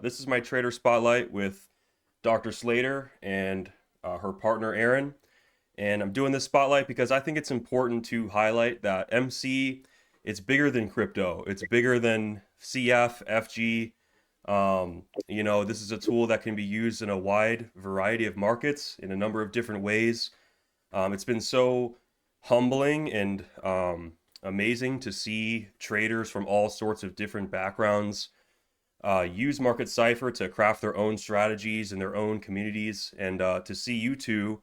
This is my trader spotlight with Dr. Slater and her partner Aaron. And I'm doing this spotlight because I think it's important to highlight that MC, it's bigger than crypto. It's bigger than CF, FG. This is a tool that can be used in a wide variety of markets in a number of different ways. It's been so humbling and amazing to see traders from all sorts of different backgrounds use Market Cipher to craft their own strategies in their own communities, and to see you two,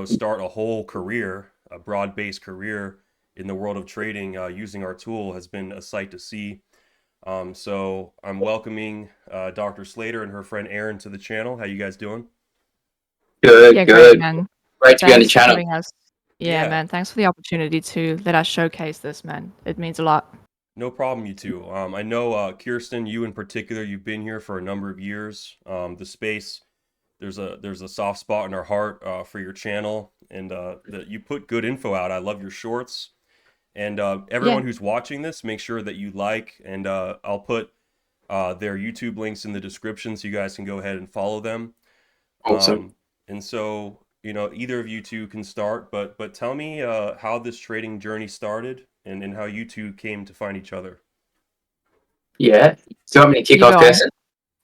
start a whole career, a broad-based career in the world of trading using our tool has been a sight to see. So I'm welcoming Dr. Slater and her friend Aaron to the channel. How you guys doing? Good, Yeah, great, good. man. Great to be on the Thanks for channel. having us. Yeah, Yeah, man. Thanks for the opportunity to let us showcase this, man. It means a lot. no problem, you two. I know Kirsten, you in particular, you've been here for a number of years. The space, there's a soft spot in our heart for your channel, and that you put good info out. I love your shorts, and Yeah, everyone who's watching this, make sure that you like, and I'll put their YouTube links in the description so you guys can go ahead and follow them. Awesome. And so, either of you two can start, but tell me how this trading journey started and how you two came to find each other. Yeah. Do you want me to kick you off, go on. Kirsten?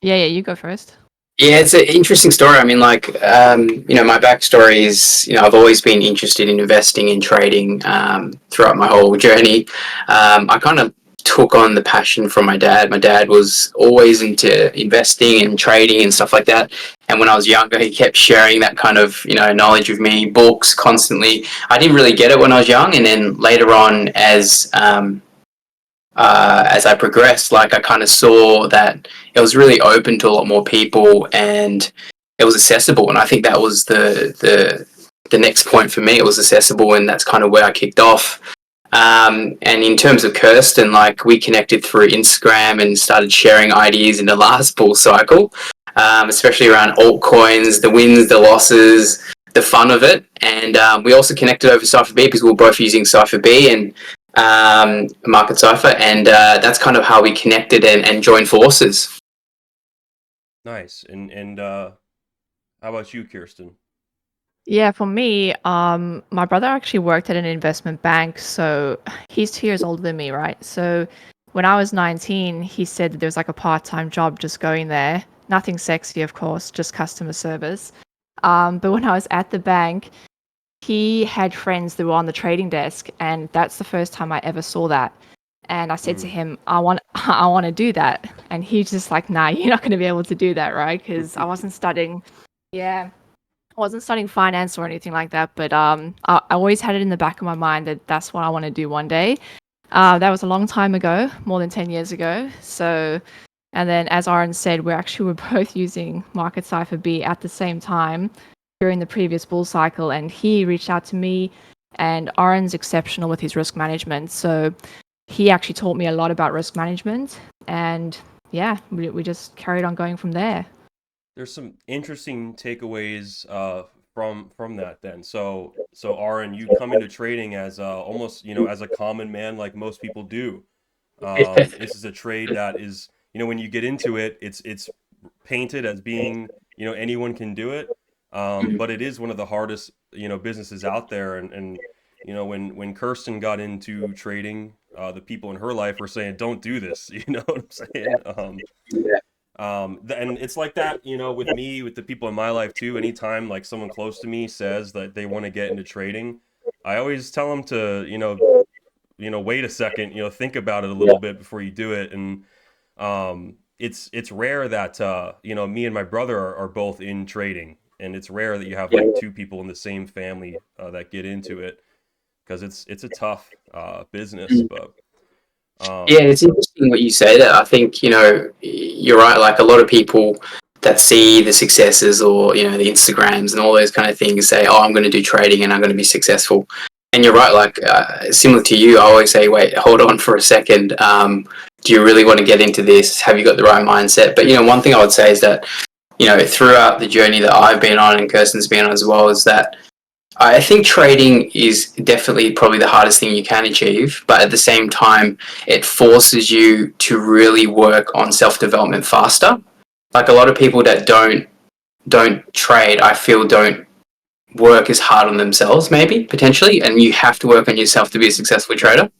Yeah, you go first. Yeah, it's an interesting story. I mean, my backstory is, I've always been interested in investing and trading throughout my whole journey. I kind of took on the passion from my dad. My dad was always into investing and trading and stuff like that. And when I was younger, he kept sharing that kind of, knowledge with me, books constantly. I didn't really get it when I was young. And then later on, as I progressed, like I kind of saw that it was really open to a lot more people and it was accessible. And I think that was the next point for me. It was accessible, and that's kind of where I kicked off. And in terms of Kirsten, like we connected through Instagram and started sharing ideas in the last bull cycle, especially around altcoins, the wins, the losses, the fun of it. And we also connected over Cipher B because we were both using Cipher B and Market Cipher, and that's kind of how we connected and joined forces. Nice. And how about you, Kirsten? Yeah, for me, my brother actually worked at an investment bank, so he's 2 years older than me, right? So when I was 19, he said that there was like a part-time job just going there. Nothing sexy, of course, just customer service. But when I was at the bank, he had friends that were on the trading desk, and that's the first time I ever saw that. And I said to Mm. him, I want to do that. And he's just like, nah, you're not going to be able to do that, right? Because I wasn't studying, yeah, I wasn't studying finance or anything like that. But I always had it in the back of my mind that that's what I want to do one day. That was a long time ago, more than 10 years ago. So, and then as Aaron said, we're both using Market Cipher B at the same time during the previous bull cycle, and he reached out to me, and Aaron's exceptional with his risk management. So he actually taught me a lot about risk management, and yeah, we just carried on going from there. There's some interesting takeaways from that then. So Aaron, you come into trading as almost, as a common man like most people do. This is a trade that is, when you get into it, it's painted as being, anyone can do it. But it is one of the hardest, businesses out there. And when Kirsten got into trading, the people in her life were saying, "Don't do this." You know what I'm saying? Yeah. And it's like that, with me, with the people in my life too. Anytime like someone close to me says that they want to get into trading, I always tell them to, wait a second, think about it a little bit before you do it. And it's rare that me and my brother are both in trading, and it's rare that you have Yeah. like two people in the same family that get into it because it's a tough business. But Yeah, it's interesting what you say that. I think, you're right. Like a lot of people that see the successes or, the Instagrams and all those kind of things say, oh, I'm going to do trading and I'm going to be successful. And you're right. Like similar to you, I always say, wait, hold on for a second. Do you really want to get into this? Have you got the right mindset? But, one thing I would say is that, throughout the journey that I've been on and Kirsten's been on as well, is that I think trading is definitely probably the hardest thing you can achieve, but at the same time, it forces you to really work on self-development faster. Like a lot of people that don't trade, I feel don't work as hard on themselves, maybe potentially, and you have to work on yourself to be a successful trader.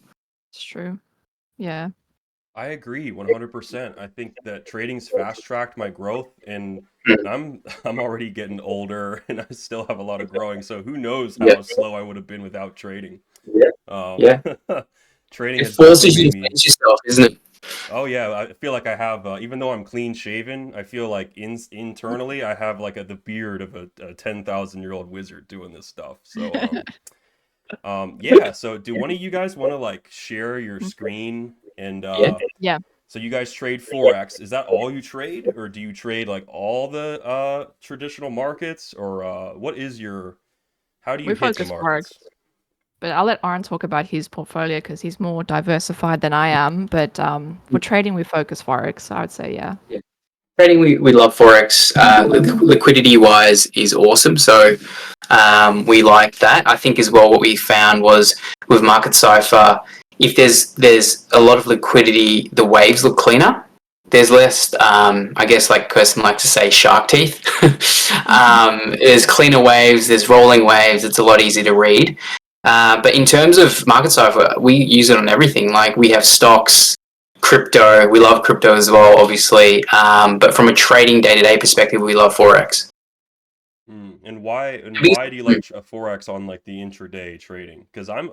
It's true. Yeah. I agree 100%. I think that trading's fast tracked my growth, and Mm. I'm already getting older and I still have a lot of growing, so who knows Yeah, how slow I would have been without trading. yeah, Um, yeah. trading It has definitely forces you made to me. face yourself, isn't it? Oh yeah, I feel like I have, even though I'm clean shaven, I feel like internally I have like the beard of a 10,000-year-old wizard doing this stuff. So yeah. So do one of you guys want to like share your screen and Yeah. Yeah. so you guys trade Forex? Is that all you trade, or do you trade like all the traditional markets, or what is your? How do you We hit the focus Forex, markets? but I'll let Aaron talk about his portfolio because he's more diversified than I am. But for trading, we focus Forex. So I would say, yeah. Yeah. Trading, we love Forex. Liquidity wise is awesome. So we like that. I think as well what we found was with Market Cipher, if there's a lot of liquidity, the waves look cleaner. There's less, I guess, like Kirsten likes to say, shark teeth. There's cleaner waves, there's rolling waves. It's a lot easier to read. But in terms of Market Cipher, we use it on everything. Like we have stocks, crypto. We love crypto as well, obviously. But from a trading day-to-day perspective, we love Forex. And why do you like a Forex on like the intraday trading? Because I'm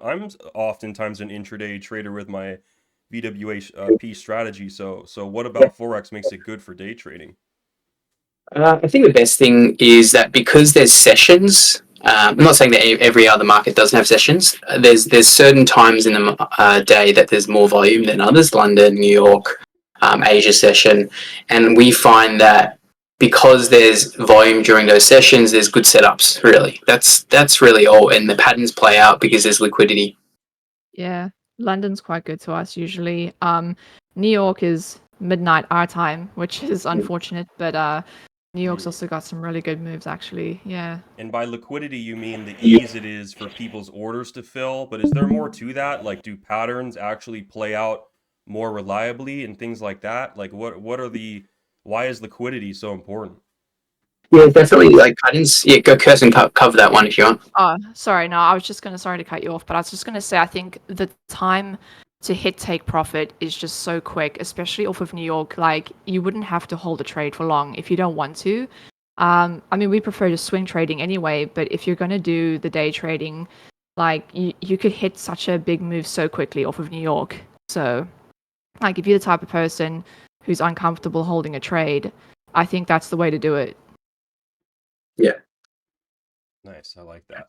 oftentimes an intraday trader with my VWAP strategy. So what about Forex makes it good for day trading? I think the best thing is that because there's sessions. I'm not saying that every other market doesn't have sessions. There's certain times in the day that there's more volume than others. London, New York, Asia session, and we find that because there's volume during those sessions, there's good setups. Really, that's really all, and the patterns play out because there's liquidity. Yeah. London's quite good to us usually. New York is midnight our time, which is unfortunate, but New York's Mm. also got some really good moves actually. Yeah. And by liquidity, you mean the ease it is for people's orders to fill. But is there more to that? Like, do patterns actually play out more reliably and things like that? Like, what are the why is liquidity so important? Yeah, definitely. Like patterns. Yeah, go Kirsten, cover that one if you want. Oh, sorry. No, I was just gonna, sorry to cut you off, but I was just gonna say I think the time to hit take profit is just so quick, especially off of New York. Like you wouldn't have to hold a trade for long if you don't want to. I mean, we prefer just swing trading anyway, but if you're gonna do the day trading, like you could hit such a big move so quickly off of New York. So, like if you're the type of person who's uncomfortable holding a trade, I think that's the way to do it. Yeah. Nice, I like that.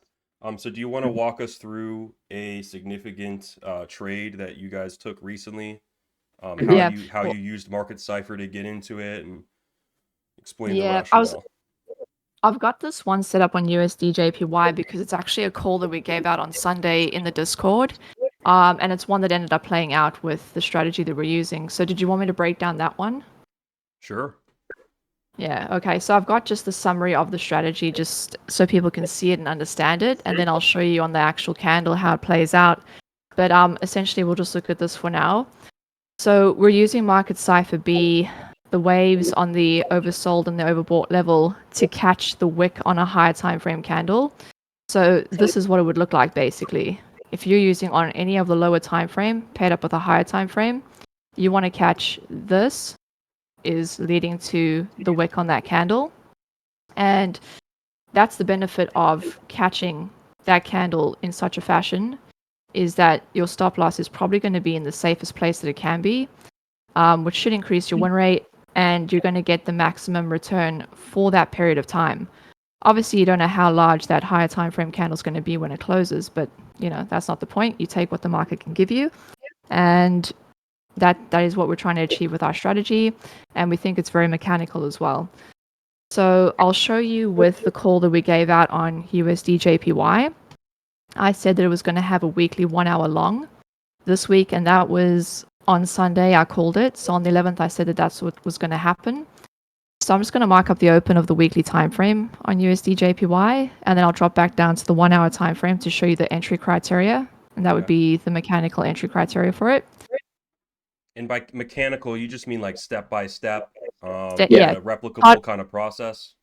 So do you want to walk us through a significant trade that you guys took recently? Yeah. How Well, you used Market Cipher to get into it and explain the yeah. rationale. I've got this one set up on USD JPY because it's actually a call that we gave out on Sunday in the Discord. And it's one that ended up playing out with the strategy that we're using. So did you want me to break down that one? Sure. Yeah, okay. So I've got just the summary of the strategy just so people can see it and understand it, and then I'll show you on the actual candle how it plays out. But essentially we'll just look at this for now. So we're using Market Cipher B, the waves on the oversold and the overbought level to catch the wick on a higher time frame candle. So this is what it would look like basically. If you're using on any of the lower time frame paired up with a higher time frame, you want to catch this is leading to the wick on that candle. And that's the benefit of catching that candle in such a fashion is that your stop loss is probably going to be in the safest place that it can be, which should increase your win rate, and you're going to get the maximum return for that period of time. Obviously, you don't know how large that higher time frame candle is going to be when it closes, but that's not the point. You take what the market can give you, and that is what we're trying to achieve with our strategy, and we think it's very mechanical as well. So I'll show you with the call that we gave out on USD JPY. I said that it was going to have a weekly 1 hour long this week, and that was on Sunday. I called it. So on the 11th, I said that that's what was going to happen. So I'm just going to mark up the open of the weekly time frame on USD JPY, and then I'll drop back down to the 1 hour time frame to show you the entry criteria, and that would be the mechanical entry criteria for it. And by mechanical, you just mean like step by step, Yeah, a replicable kind of process?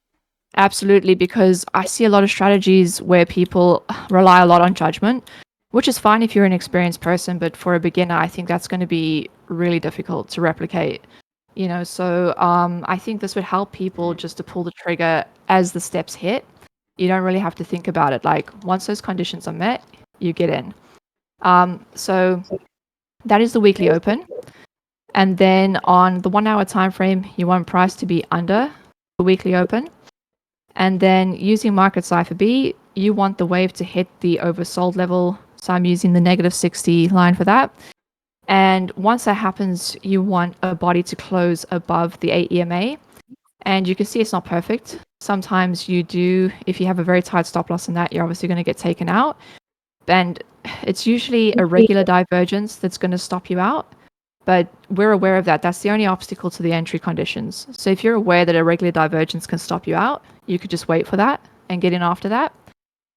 absolutely, because I see a lot of strategies where people rely a lot on judgment, which is fine if you're an experienced person, but for a beginner, I think that's going to be really difficult to replicate. So I think this would help people just to pull the trigger as the steps hit. You don't really have to think about it. Like once those conditions are met, you get in. So that is the weekly open. And then on the 1 hour time frame, you want price to be under the weekly open. And then using market Cipher B, you want the wave to hit the oversold level. So I'm using the -60 line for that. And once that happens, you want a body to close above the 8 EMA. And you can see it's not perfect. Sometimes you do, if you have a very tight stop loss in that, you're obviously going to get taken out. And it's usually a regular divergence that's going to stop you out. But we're aware of that. That's the only obstacle to the entry conditions. So if you're aware that a regular divergence can stop you out, you could just wait for that and get in after that.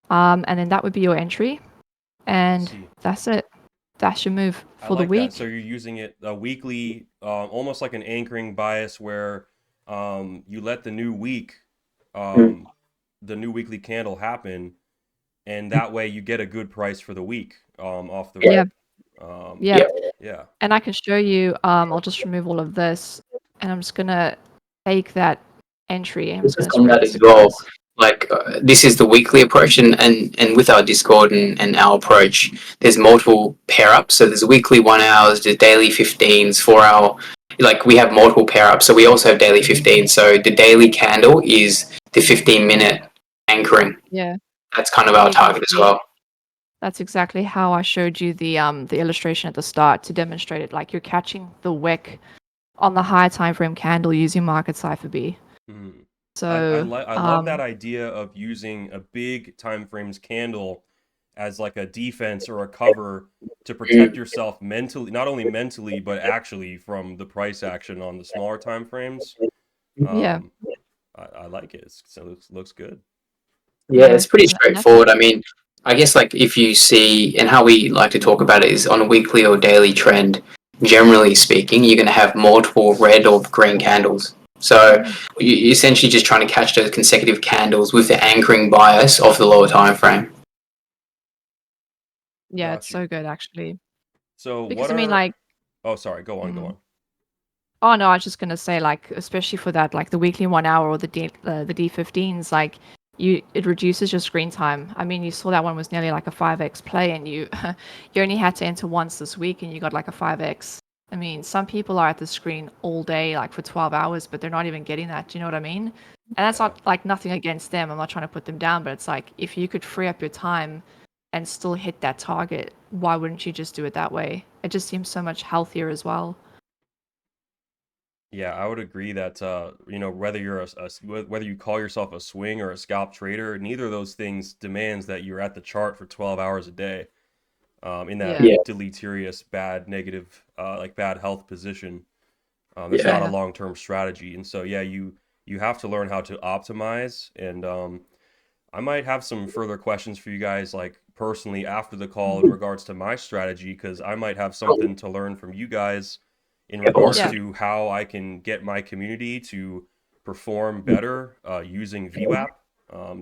And then that would be your entry. And that's it. That's your move for the week. So you're using it weekly, almost like an anchoring bias where you let the new week, the new weekly candle happen, and that way you get a good price for the week off the rip. Yeah. And I can show you, I'll just remove all of this, and I'm just going to take that entry. I'm just on that as well. Like this is the weekly approach, and with our Discord and our approach, there's multiple pair ups. So there's weekly 1 hours, there's daily 15s, 4 hour. Like we have multiple pair ups. So we also have daily 15. So the daily candle is the 15-minute anchoring. Yeah, that's kind of our target as well. That's exactly how I showed you the illustration at the start to demonstrate it. Like you're catching the wick on the high time frame candle using market Cipher B. So I love that idea of using a big time frames candle as like a defense or a cover to protect yourself mentally, not only mentally but actually from the price action on the smaller time frames. I like it. It looks good. Yeah, it's pretty straightforward. I mean, I guess like if you see, and how we like to talk about it is on a weekly or daily trend, generally speaking, you're going to have multiple red or green candles. So you're essentially just trying to catch those consecutive candles with the anchoring bias of the lower time frame. Yeah, it's so good actually. So because I mean, like, oh, sorry, go on. Oh no, I was just gonna say, like, especially for that, like the weekly 1 hour or the D15s, like it reduces your screen time. I mean, you saw that one was nearly like a 5x play, and you you only had to enter once this week, and you got like a 5x. I mean, some people are at the screen all day, like for 12 hours, but they're not even getting that. Do you know what I mean? And that's not like nothing against them. I'm not trying to put them down, but it's like if you could free up your time and still hit that target, why wouldn't you just do it that way? It just seems so much healthier as well. Yeah, I would agree that whether you're whether you call yourself a swing or a scalp trader, neither of those things demands that you're at the chart for 12 hours a day. In that deleterious, bad, negative, like bad health position. That's not a long-term strategy. And so, you have to learn how to optimize. And I might have some further questions for you guys, like personally after the call in regards to my strategy, because I might have something to learn from you guys in regards to how I can get my community to perform better using VWAP.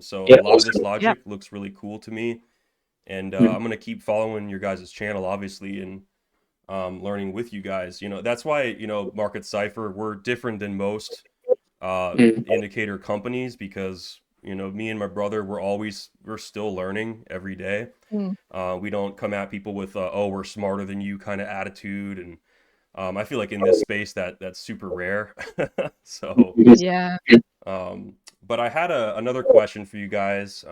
So a lot of this logic looks really cool to me. And I'm going to keep following your guys' channel, obviously, and learning with you guys. That's why, Market Cipher, we're different than most indicator companies because, me and my brother, we're still learning every day. We don't come at people with, oh, we're smarter than you kind of attitude. And I feel like in this space that's super rare. So, but I had another question for you guys.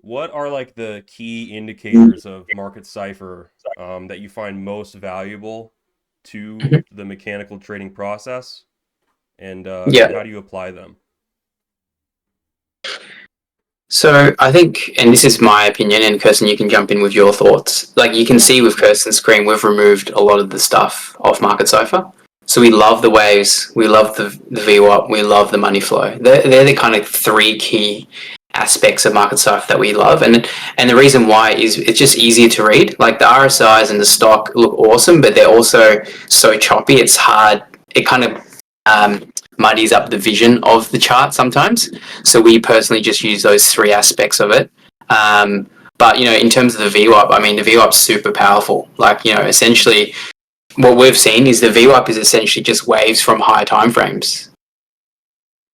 What are like the key indicators of Market Cipher that you find most valuable to the mechanical trading process, and how do you apply them? So I think, and this is my opinion, and Kirsten, you can jump in with your thoughts. Like you can see with Kirsten's screen, we've removed a lot of the stuff off Market Cipher. So we love the waves, we love the VWAP, we love the money flow. They're the kind of three key aspects of market Cipher that we love, and the reason why is it's just easier to read. Like the RSIs and the stock look awesome, but they're also so choppy. It's hard. It kind of muddies up the vision of the chart sometimes. So we personally just use those three aspects of it. But in terms of the VWAP, I mean the VWAP's super powerful. Like essentially, what we've seen is the VWAP is essentially just waves from higher time frames.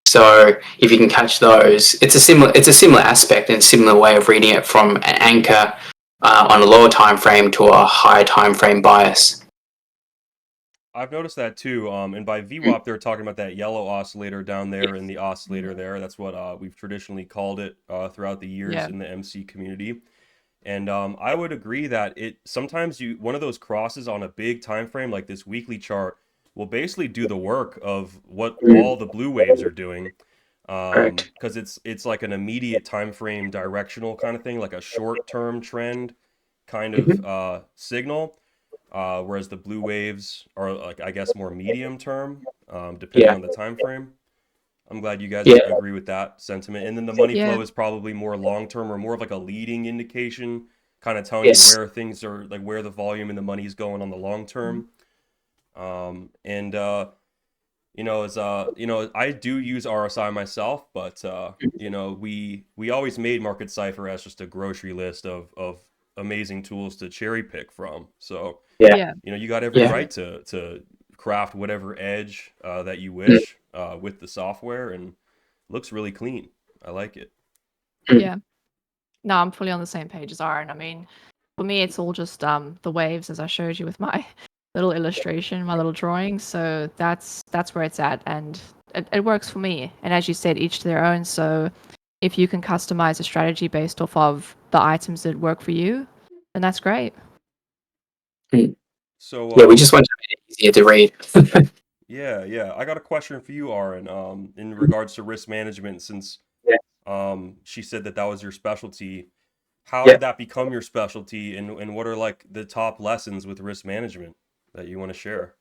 So if you can catch those, it's a similar aspect and similar way of reading it from an anchor on a lower time frame to a higher time frame bias. I've noticed that too. And by VWAP, they're talking about that yellow oscillator down there and the oscillator there. That's what we've traditionally called it throughout the years in the MC community. And I would agree that sometimes one of those crosses on a big time frame like this weekly chart will basically do the work of what all the blue waves are doing, because it's like an immediate time frame directional kind of thing, like a short term trend kind of signal. Whereas the blue waves are like, I guess, more medium term, depending on the time frame. I'm glad you guys agree with that sentiment. And then the money flow is probably more long term or more of like a leading indication, kind of telling you where things are, like where the volume and the money is going on the long term. I do use RSI myself, but we always made Market Cipher as just a grocery list of amazing tools to cherry pick from. So you got every right to craft whatever edge that you wish with the software, and looks really clean. I like it. Yeah. No, I'm fully on the same page as Aaron. I mean, for me, it's all just the waves, as I showed you with my little illustration, my little drawing. So that's where it's at, and it works for me. And as you said, each to their own. So if you can customize a strategy based off of the items that work for you, then that's great. So we just want to make it easier to read. Yeah. I got a question for you, Aaron, in regards to risk management, since she said that was your specialty. How did that become your specialty, and what are like the top lessons with risk management that you want to share?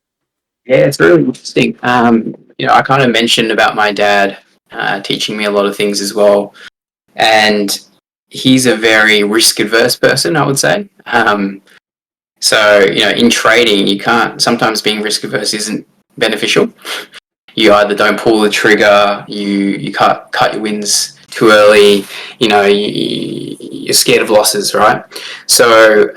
Yeah, it's really interesting. I kind of mentioned about my dad teaching me a lot of things as well, and he's a very risk-averse person, I would say. So in trading, you can't. Sometimes being risk-averse isn't beneficial. You either don't pull the trigger, you cut your wins too early. You're scared of losses, right? So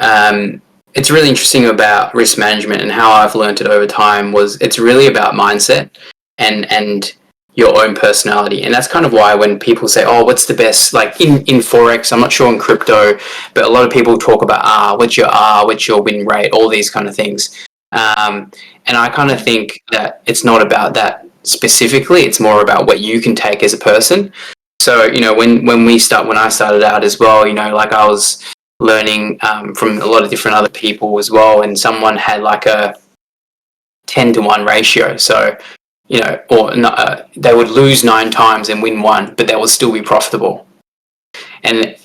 it's really interesting about risk management, and how I've learned it over time was it's really about mindset and your own personality. And that's kind of why when people say, oh, what's the best, like in Forex, I'm not sure in crypto, but a lot of people talk about what's your win rate, all these kind of things. And I kind of think that it's not about that specifically, it's more about what you can take as a person. So, when I started out as well, like I was learning from a lot of different other people as well, and someone had like a 10-to-1 ratio. So, they would lose 9 times and win 1, but they would still be profitable. And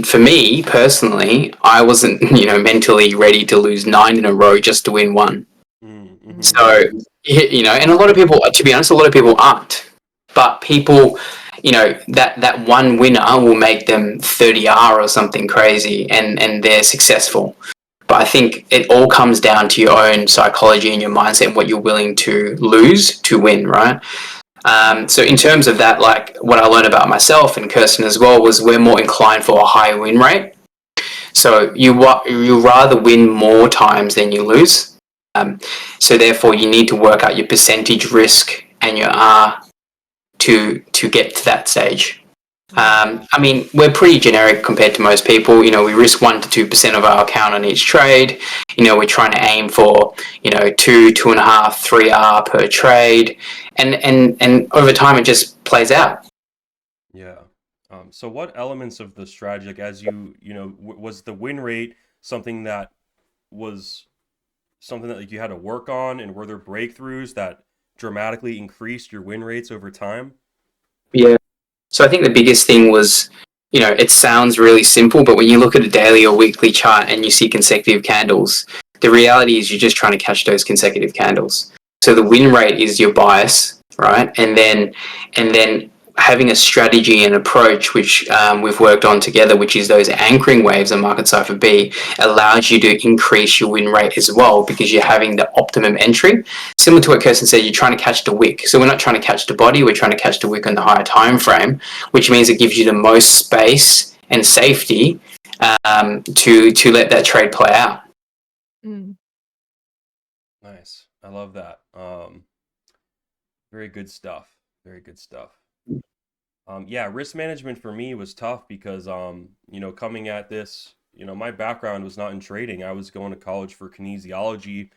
for me personally, I wasn't, mentally ready to lose 9 in a row just to win 1. Mm-hmm. So, and a lot of people, to be honest, aren't. But people, that one winner will make them 30R or something crazy, and they're successful. But I think it all comes down to your own psychology and your mindset and what you're willing to lose to win, right? So in terms of that, like what I learned about myself and Kirsten as well was we're more inclined for a high win rate. So you rather win more times than you lose. So therefore you need to work out your percentage risk and your R to get to that stage. I mean, we're pretty generic compared to most people. We risk 1 to 2% of our account on each trade. We're trying to aim for 2.5, 3R per trade, and over time it just plays out. Yeah. So what elements of the strategy, like as was the win rate something that like you had to work on, and were there breakthroughs that dramatically increased your win rates over time? Yeah. So I think the biggest thing was, it sounds really simple, but when you look at a daily or weekly chart and you see consecutive candles, the reality is you're just trying to catch those consecutive candles. So the win rate is your bias, right? And then having a strategy and approach, which we've worked on together, which is those anchoring waves on Market Cipher B, allows you to increase your win rate as well, because you're having the optimum entry. Similar to what Kirsten said, you're trying to catch the wick. So we're not trying to catch the body, we're trying to catch the wick on the higher time frame, which means it gives you the most space and safety to let that trade play out. Nice. I love that. Very good stuff. Very good stuff. Yeah, risk management for me was tough because, coming at this, my background was not in trading. I was going to college for kinesiology,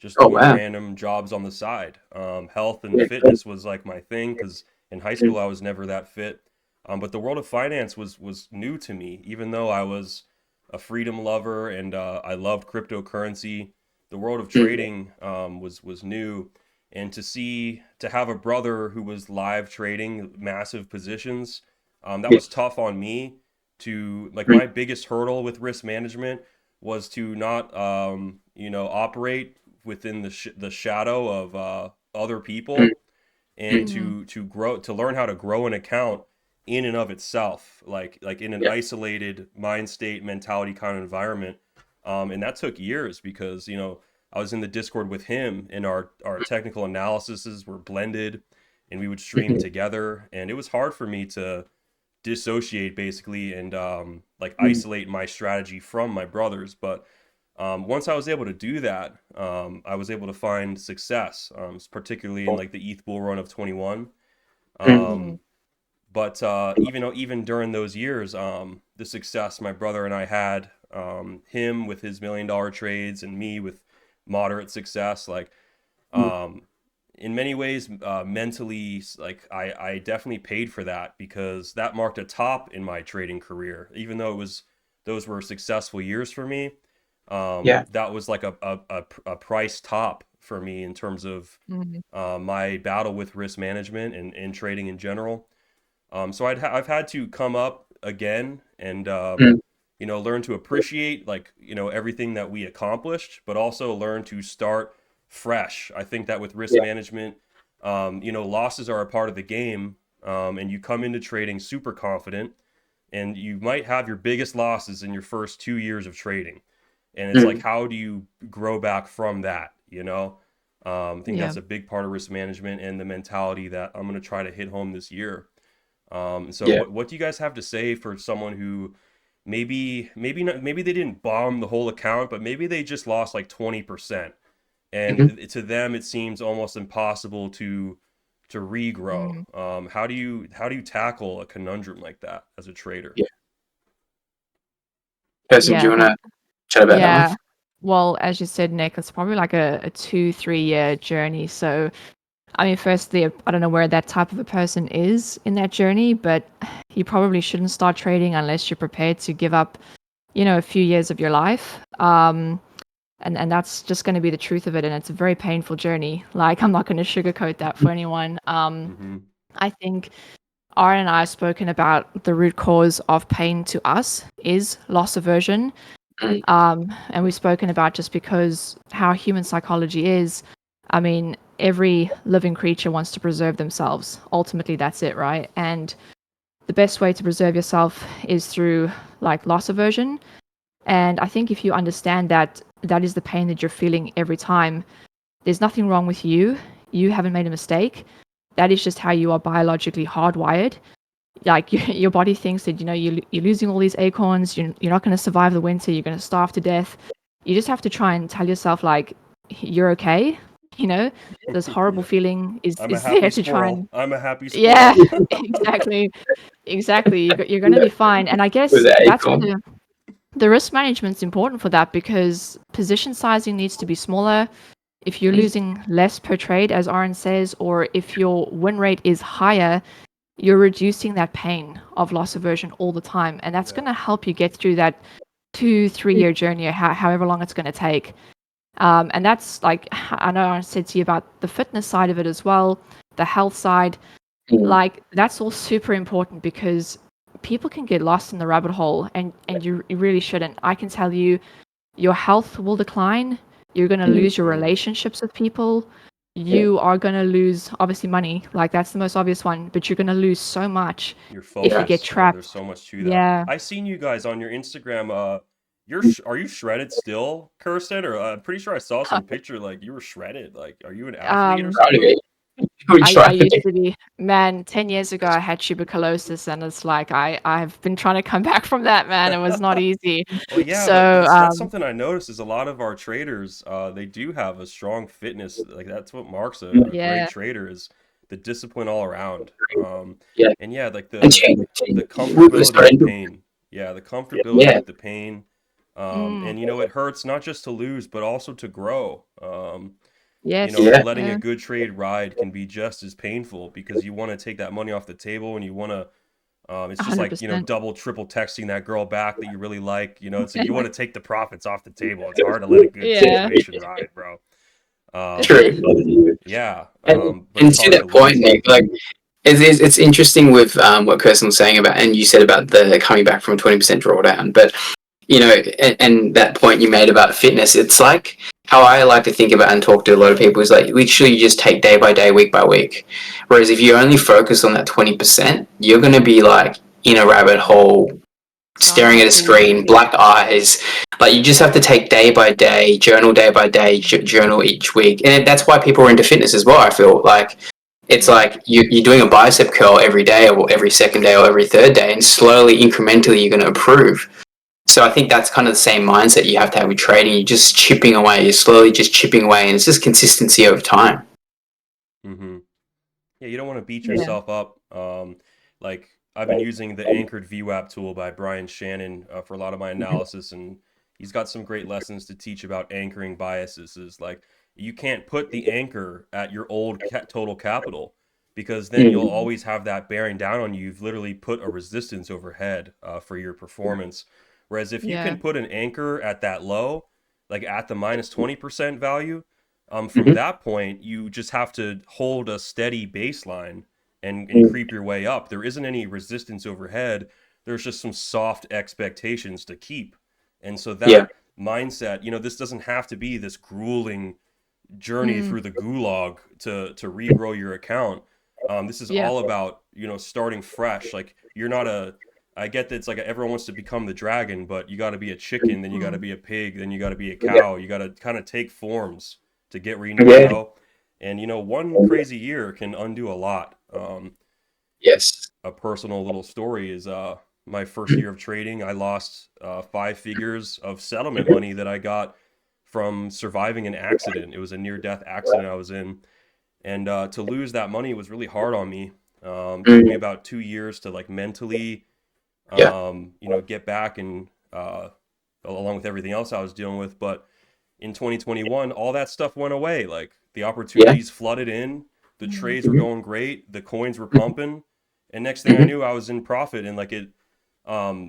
just doing random jobs on the side. Health and fitness was like my thing because in high school I was never that fit. But the world of finance was new to me, even though I was a freedom lover and I loved cryptocurrency. The world of trading was new, and to have a brother who was live trading massive positions, that was tough on me. To like my biggest hurdle with risk management was to not operate within the shadow of other people, and to learn how to grow an account in and of itself, like in an isolated mind state mentality kind of environment. And that took years because I was in the Discord with him, and our technical analyses were blended, and we would stream together, and it was hard for me to dissociate basically and isolate my strategy from my brothers. But once I was able to do that, I was able to find success, particularly in like the ETH bull run of 21. But even during those years, the success my brother and I had, him with his $1 million trades and me with moderate success, like in many ways, mentally, like I definitely paid for that, because that marked a top in my trading career. Even though those were successful years for me, that was like a price top for me in terms of my battle with risk management and trading in general. So I've had to come up again and learn to appreciate everything that we accomplished, but also learn to start fresh. I think that with risk management, losses are a part of the game, and you come into trading super confident, and you might have your biggest losses in your first 2 years of trading, and it's like, how do you grow back from that? I think that's a big part of risk management and the mentality that I'm going to try to hit home this year. What do you guys have to say for someone who maybe they didn't bomb the whole account, but maybe they just lost like 20%, and to them it seems almost impossible to regrow? How do you tackle a conundrum like that as a trader? Kirsten, do you want to chat about that one? Well, as you said, Nick, it's probably like a 2-3 year journey. So I mean, firstly, I don't know where that type of a person is in that journey, but you probably shouldn't start trading unless you're prepared to give up, a few years of your life. And that's just going to be the truth of it. And it's a very painful journey. Like, I'm not going to sugarcoat that for anyone. I think Aaron and I have spoken about the root cause of pain to us is loss aversion. And we've spoken about just because how human psychology is. I mean, every living creature wants to preserve themselves. Ultimately, that's it, right? And the best way to preserve yourself is through like loss aversion. And I think if you understand that that is the pain that you're feeling every time, there's nothing wrong with you. You haven't made a mistake. That is just how you are biologically hardwired. Like your body thinks that, you're losing all these acorns. You're not going to survive the winter. You're going to starve to death. You just have to try and tell yourself, like, you're okay. This horrible feeling is there to try and... I'm a happy squirrel. Yeah, exactly. You're going to be fine. And I guess that's where the risk management's important for that, because position sizing needs to be smaller. If you're losing less per trade, as Aaron says, or if your win rate is higher, you're reducing that pain of loss aversion all the time. And that's going to help you get through that 2-3 year journey, or however long it's going to take. And that's like, I know I said to you about the fitness side of it as well, the health side. Like, that's all super important, because people can get lost in the rabbit hole, and you really shouldn't. I can tell you, your health will decline. You're going to lose your relationships with people. you are going to lose obviously money. Like that's the most obvious one, but you're going to lose so much Your if you get focus. Yeah, there's trapped. so much to that. Yeah. I seen you guys on your Instagram. Are you shredded still, Kirsten? Or I'm pretty sure I saw some picture like you were shredded. Like, are you an athlete or Um, Try to something? be. We I try to used be. to be, man, 10 years ago I had tuberculosis and it's like I've been trying to come back from that, man. It was not easy. Well, yeah, but So, that's something I noticed is a lot of our traders, they do have a strong fitness. Like that's what marks a great yeah, trader is the discipline all around. Yeah. And yeah, like And the change. comfortability Sorry. with pain. Yeah, the comfortability Yeah. with the pain. mm, And you know, it hurts not just to lose, but also to grow. You know, yes, and Yeah. letting a yeah, good trade ride can be just as painful because you want to take that money off the table and you want to it's just like, you know, 100%. double, triple texting that girl back that you really like. You know, it's like you want to take the profits off the table. It's hard to let a good Yeah. situation ride, bro. Um, True. yeah, but And it's to hard to that point, lose. Nick, like it's interesting with what Kirsten was saying about, and you said about the coming back from 20% drawdown, but you know, and that point you made about fitness, it's like how I like to think about and talk to a lot of people is like literally you just take day by day, week by week. Whereas if you only focus on that 20%, you're going to be like in a rabbit hole, staring at a Exactly. screen, black eyes. Like you just have to take day by day, journal each week, and that's why people are into fitness as well. I feel like it's Mm, like you're doing a bicep curl every day, or every second day, or every third day, and slowly, incrementally, you're going to improve. So I think that's kind of the same mindset you have to have with trading. You're just chipping away. You're slowly just chipping away, and it's just consistency over time. Hmm. Yeah, you don't want to beat yeah. yourself up. Like I've been using the anchored VWAP tool by Brian Shannon for a lot of my analysis, and he's got some great lessons to teach about anchoring biases. Is like you can't put the anchor at your old total capital because then you'll Mm. always have that bearing down on you. You've literally put a resistance overhead for your performance. Whereas if you Yeah. can put an anchor at that low, like at the minus 20% value, from Mhm. that point, you just have to hold a steady baseline and creep your way up. There isn't any resistance overhead. There's just some soft expectations to keep. And so Yeah, that mindset, you know, this doesn't have to be this grueling journey Mm, through the gulag to regrow your account. This is yeah. all about, you know, starting fresh. Like you're not a I get that it's like everyone wants to become the dragon, but you got to be a chicken, then you got to Mm, be a pig, then you got to be a cow. You got to kind of take forms to get where you need to yeah, go. And you know, one crazy year can undo a lot. yes, A personal little story is my first year of trading. I lost 5 figures of settlement money that I got from surviving an accident. It was a near death accident I was in, and to lose that money was really hard on me. Took me mm, about 2 years to like mentally, yeah, you know, get back and along with everything else I was dealing with. But in 2021, all that stuff went away. Like the yeah, opportunities flooded in, the mm, trades were mhm, going great, the coins were mhm, pumping, and next thing I mhm, knew, I was in profit. And like it,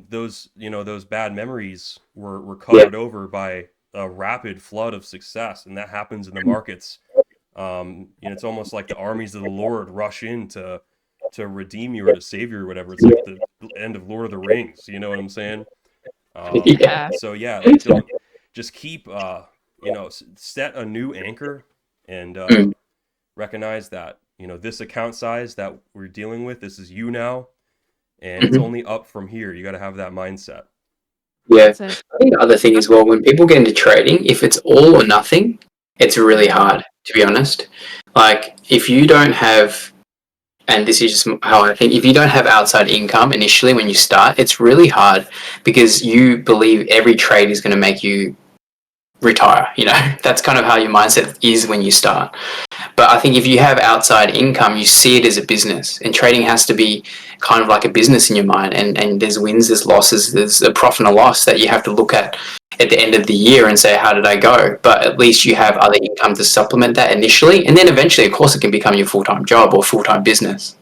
those you know those bad memories were yeah, covered over by a rapid flood of success, and that happens in the markets. You know, it's almost like the armies of the Lord rush in to redeem you or to save you or whatever. It's like the end of Lord of the Rings. You know what I'm saying? yeah. So yeah, like don't just keep you know set a new anchor and mm, recognize that you know this account size that we're dealing with. This is you now, and it's mhm. only up from here. You got to have that mindset. Yeah. That's it. I think the other thing as well, when people get into trading, if it's all or nothing, it's really Mm, hard, to be honest. Like, if you don't have, and this is just how I think, if you don't have outside income initially when you start, it's really hard because you believe every trade is going to make you retire. You know, that's kind of how your mindset is when you start. But I think if you have outside income, you see it as a business, and trading has to be kind of like a business in your mind. And there's wins, there's losses, there's a profit and a loss that you have to look at the end of the year and say, how did I go? But at least you have other income to supplement that initially, and then eventually, of course, it can become your full time job or full time business.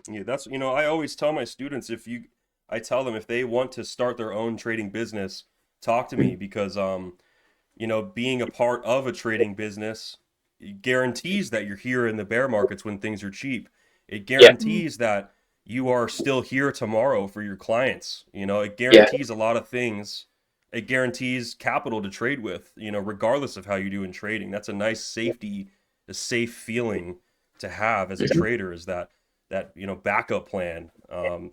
Yeah, that's you know I always tell my students I tell them if they want to start their own trading business, talk to me because you know being a part of a trading business guarantees that you're here in the bear markets when things are cheap. It Yeah, mm, guarantees that you are still here tomorrow for your clients. You know, it yeah, guarantees a lot of things it guarantees capital to trade with, regardless of how you do in trading. That's a nice safety, a safe feeling to have as a trader, is that backup plan.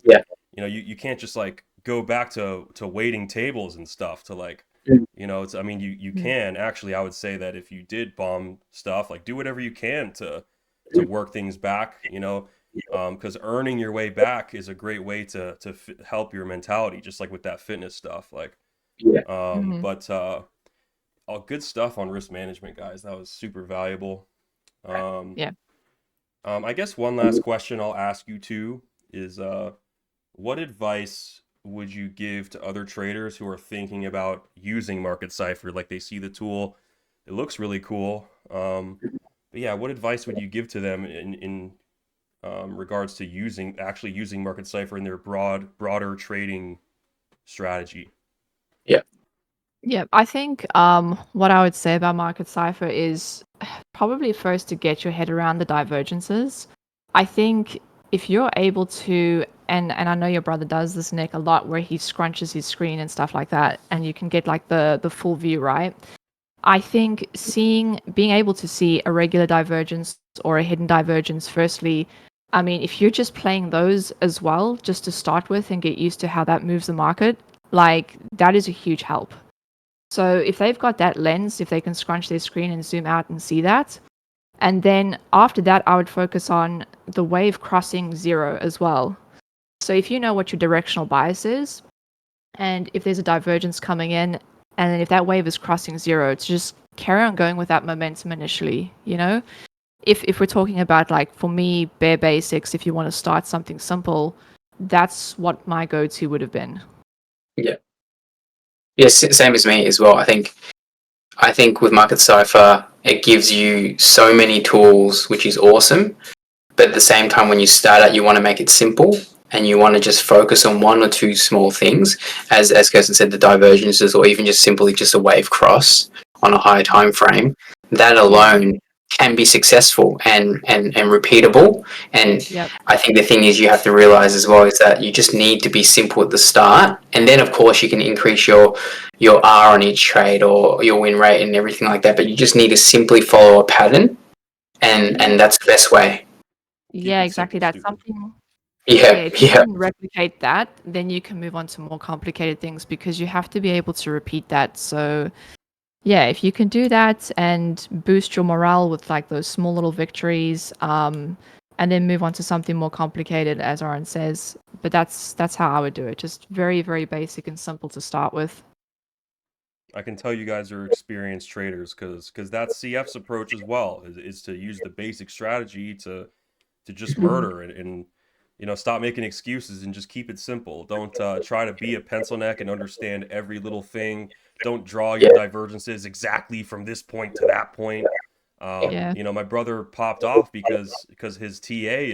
Yeah. You can't just like go back to waiting tables and stuff to like, it's, I mean, you Mm. can actually, I would say that if you did bomb stuff, like do whatever you can to work things back, because earning your way back is a great way to help your mentality, just like with that fitness stuff. Like, Yeah. Mhm. but all good stuff on risk management, guys. That was super valuable. Um, Yeah. I guess one last question I'll ask you too is, what advice would you give to other traders who are thinking about using Market Cipher? Like they see the tool, it looks really cool. But yeah, what advice would you give to them in regards to actually using Market Cipher in their broader trading strategy? Yeah. Yeah, I think what I would say about Market Cipher is probably first to get your head around the divergences. I think if you're able to, and I know your brother does this, Nick, a lot, where he scrunches his screen and stuff like that, and you can get like the full view, right? I think being able to see a regular divergence or a hidden divergence, firstly, I mean, if you're just playing those as well, just to start with and get used to how that moves the market, like that is a huge help. So if they've got that lens, if they can scrunch their screen and zoom out and see that, and then after that, I would focus on the wave crossing zero as well. So if you know what your directional bias is, and if there's a divergence coming in, and then if that wave is crossing zero, to just carry on going with that momentum initially, you know? If we're talking about, like, for me, bare basics, if you want to start something simple, that's what my go-to would have been. Yeah. Yes, same as me as well. I think with Market Cipher, it gives you so many tools, which is awesome. But at the same time, when you start out, you want to make it simple and you want to just focus on one or two small things, as Kirsten said, the divergences, or even just simply just a wave cross on a higher time frame. That Yeah. alone can be successful and repeatable. And Yep. I think the thing is you have to realize as well is that you just need to be simple at the start, and then of course you can increase your R on each trade or your win rate and everything like that. But you just need to simply follow a pattern, and that's the best way. Keep Yeah, it exactly. simple, That's stupid. something. Yeah, Yeah, if you yeah, can replicate that, then you can move on to more complicated things because you have to be able to repeat that. So, yeah, if you can do that and boost your morale with like those small little victories, and then move on to something more complicated, as Aaron says. But that's how I would do it. Just very, very basic and simple to start with. I can tell you guys are experienced traders because that's CF's approach as well, is to use the basic strategy to just Mhm. murder and stop making excuses and just keep it simple. Don't try to be a pencil neck and understand every little thing. Don't draw your yeah. divergences exactly from this point to that point. Yeah. My brother popped off because his TA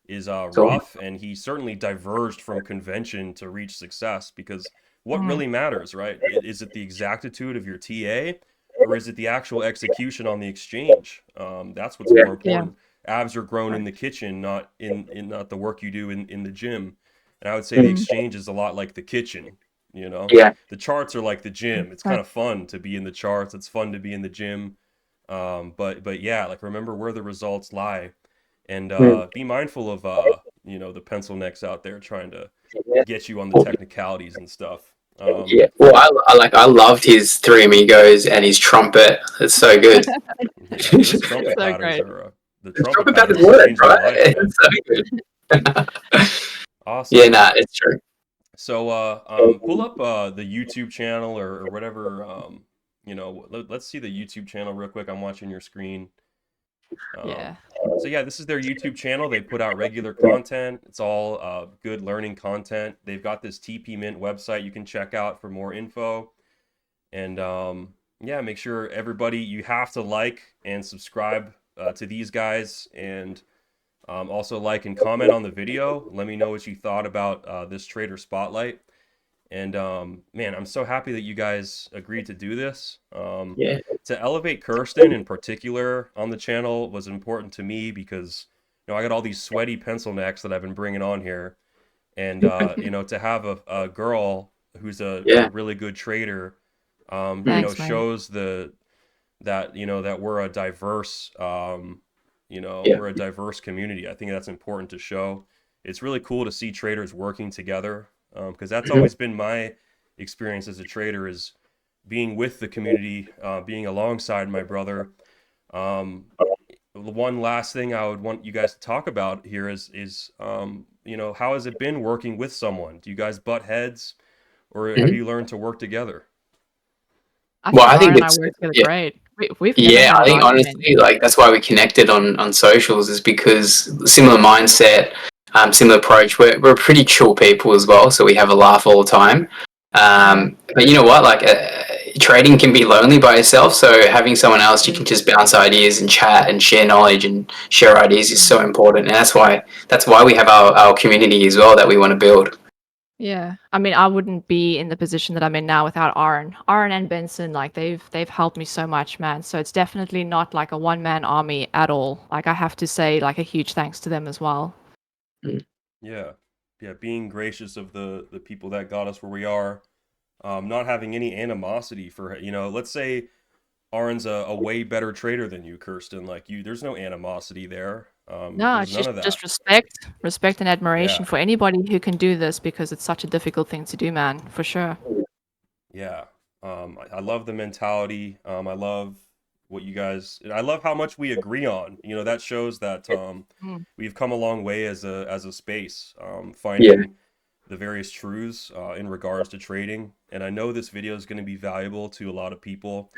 is So rough, and he certainly diverged from convention to reach success. Because what Mhm. really matters, right? Is it the exactitude of your TA, or is it the actual execution on the exchange? That's what's yeah, more Yeah. important. Abs are grown in the kitchen, not in not the work you do in the gym. And I would say the mm, Mhm. exchange is a lot like the kitchen. yeah, The charts are like the gym. It's kind That- of fun to be in the charts. It's fun to be in the gym. But yeah, like remember where the results lie, and mm, be mindful of the pencil necks out there trying to yeah. get you on the technicalities and stuff. Yeah. Well, I loved his Three Amigos and his trumpet. It's so good. Yeah, those trumpet so patterns great. are the The trumpet trumpet patterns patterns have work, changed my right? life, man. It's so good. Yeah, Awesome. nah, it's true. So pull up the YouTube channel or whatever. Let's see the YouTube channel real quick. I'm watching your screen. Um, Yeah. so yeah, this is their YouTube channel. They put out regular content. It's all good learning content. They've got this TP Mint website you can check out for more info. And yeah, make sure everybody, you have to like and subscribe to these guys, and also like and comment on the video. Let me know what you thought about this Trader Spotlight. And man, I'm so happy that you guys agreed to do this. Yeah. To elevate Kirsten in particular on the channel was important to me because I got all these sweaty pencil necks that I've been bringing on here, and to have a girl who's a Yeah. really good trader, Thanks, man. shows that that we're a diverse Yeah. we're a diverse community. I think that's important to show. It's really cool to see traders working together, because that's Mhm. always been my experience as a trader, is being with the community, being alongside my brother. um, the one last thing I would want you guys to talk about here is how has it been working with someone? Do you guys butt heads, or have Mhm. you learned to work together? I Well, think I Ara think and I it's work together yeah. great. We've never Yeah, had I an think argument. honestly, like that's why we connected on socials is because similar mindset, similar approach. We're pretty chill people as well, so we have a laugh all the time. Yeah. But you know what? Like trading can be lonely by yourself, so having someone else you True. can just bounce ideas and chat and share knowledge and share ideas is so Mm. important, and that's why we have our community as well that we want to build. Yeah. I mean, I wouldn't be in the position that I'm in now without Aaron. Aaron and Benson, like they've helped me so much, man. So it's definitely not like a one-man army at all. Like I have to say like a huge thanks to them as well. Mm. Yeah, yeah, being gracious of the people that got us where we are, not having any animosity for, let's say Arn's a way better trader than you, Kirsten. Like you, there's no animosity there. No, There's it's none of just that. respect and admiration Yeah, for anybody who can do this because it's such a difficult thing to do, man, for sure. yeah. I love the mentality. I love what you guys. I love how much we agree on. That shows that Mm. we've come a long way as a space, Yeah. finding the various truths in regards to trading. And I know this video is going to be valuable to a lot of people.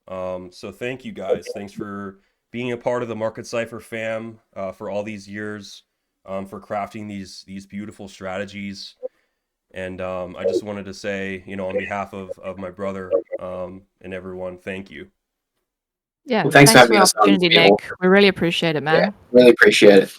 Mm. So thank you guys. Thanks for being a part of the Market Cipher fam for all these years, for crafting these beautiful strategies. And I just wanted to say, on behalf of my brother and everyone, thank you. Yeah, Well, thanks for thanks for having the us on, opportunity, Phil. Nick. We really appreciate it, Yeah, man. really appreciate it.